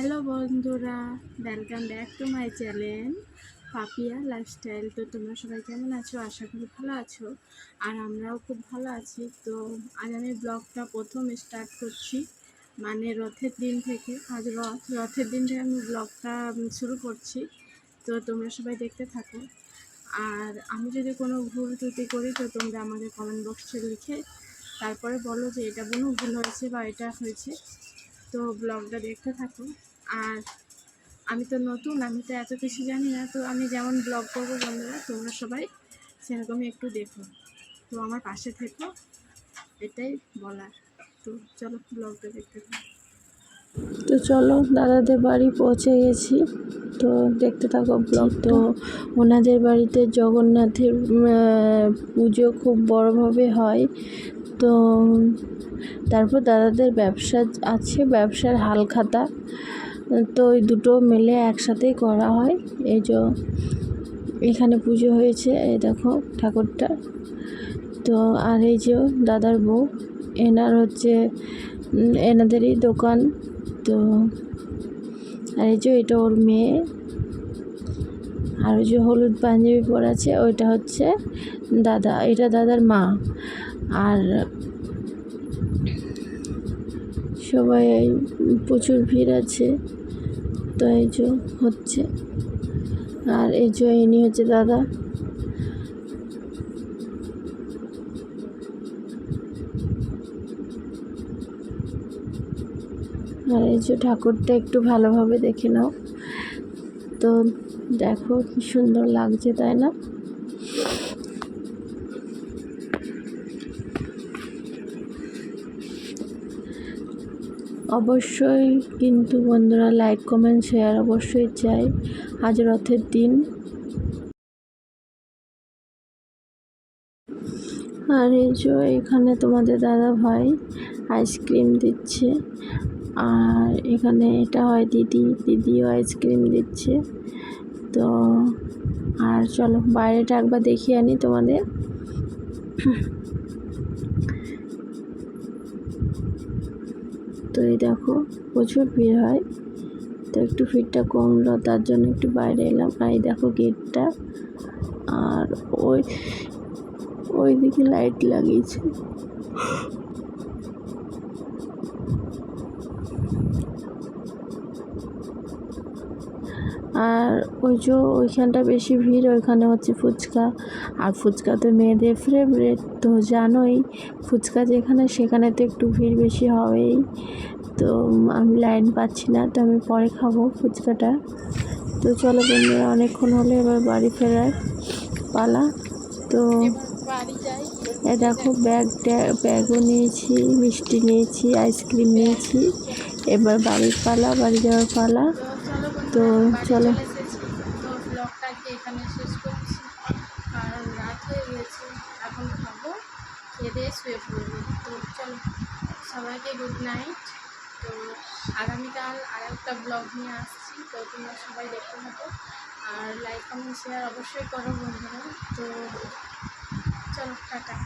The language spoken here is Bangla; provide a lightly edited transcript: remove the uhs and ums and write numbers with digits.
হ্যালো বন্ধুরা, welcome back to my channel Papiya lifestyle. তো তোমরা সবাই কেমন আছো? আশা করি ভালো আছো, আর আমরাও খুব ভালো আছি। তো আজ আমি ব্লগটা প্রথম স্টার্ট করছি, মানে রথের দিন থেকে। আজ রথের দিন থেকে আমি ব্লগটা শুরু করছি। তো তোমরা সবাই দেখতে থাকো, আর আমি যদি কোনো ভুল ত্রুটি করি তো তোমরা আমাকে কমেন্ট বক্সে লিখে তারপরে বলো যে এটা কোনো ভুল হয়েছে বা এটা হয়েছে। তো ব্লগটা দেখতে থাকো। আর আমি তো নতুন, আমি তো এত কিছু জানি না। তো আমি যেমন ব্লগ করবো বন্ধুরা, তোমরা সবাই সেরকমই একটু দেখো, তো আমার পাশে থেকো, এটাই বলার। তো চলো ব্লগটা দেখতে থাকো। তো চলো, দাদাদের বাড়ি পৌঁছে গেছি। তো দেখতে থাকো ব্লগ। তো ওনাদের বাড়িতে জগন্নাথের পুজো খুব বড়োভাবে হয়। তো তারপর দাদাদের ব্যবসা আছে, ব্যবসার হালখাতা। তো ওই দুটো মিলে একসাথেই করা হয়। এই যে এখানে পুজো হয়েছে, এই দেখো ঠাকুরটা। তো আর এই যে দাদার বউ, এনাদেরই দোকান। তো আর এই যে এটা ওর মেয়ে, আর ওই যে হলুদ পাঞ্জাবি পরে আছে ওইটা হচ্ছে দাদা, এটা দাদার মা। আর সবাই প্রচুর ভিড় আছে। তো এই যে হচ্ছে, আর এই যে ইনি হচ্ছে দাদা। আর এই যে ঠাকুরটা একটু ভালোভাবে দেখে নাও। তো দেখো কি সুন্দর লাগছে, তাই না? অবশ্যই কিন্তু বন্ধুরা লাইক কমেন্ট শেয়ার অবশ্যই চাই। আজ রথের দিন। আর এই যে এখানে তোমাদের দাদা ভাই আইসক্রিম দিচ্ছে, আর এখানে এটা হয় দিদিও আইসক্রিম দিচ্ছে। তো আর চলো বাইরেটা একবার দেখিয়ে আনি তোমাদের। তো এই দেখো প্রচুর ভিড় হয়, তো একটু ভিড়টা কমলো, তার জন্য একটু বাইরে এলাম। আর এই দেখো গেটটা, আর ওই দিকে লাইট লাগিয়েছে। আর ওই যে ওইখানটা বেশি ভিড়, ওইখানে হচ্ছে ফুচকা। আর ফুচকা তো মেয়েদের ফেভারিট, তো জানোই ফুচকা যেখানে সেখানে তো একটু ভিড় বেশি হবেই। তো আমি লাইন পাচ্ছি না, তো আমি পরে খাবো ফুচকাটা। তো চলো বন্ধুরা, অনেকক্ষণ হলে এবার বাড়ি ফেরার পালা। তো দেখো ব্যাগও নিয়েছি, মিষ্টি নিয়েছি, আইসক্রিম নিয়েছি। এবার বাড়ির পালা, বাড়ি যাওয়ার পালা। তো চলো। তো ব্লগটা এখানে শেষ করছি, কারণ রাত হয়ে গেছে। এখন খাবো, খেয়ে দিয়ে শুয়ে পড়বো। তো চলো, সবাইকে গুড নাইট। তো আগামীকাল আরেকটা ব্লগ নিয়ে আসছি, তো তোমরা সবাই দেখতে থাকো, আর লাইক কমেন্ট শেয়ার অবশ্যই করো বন্ধুরা। তো চলো, টাটা।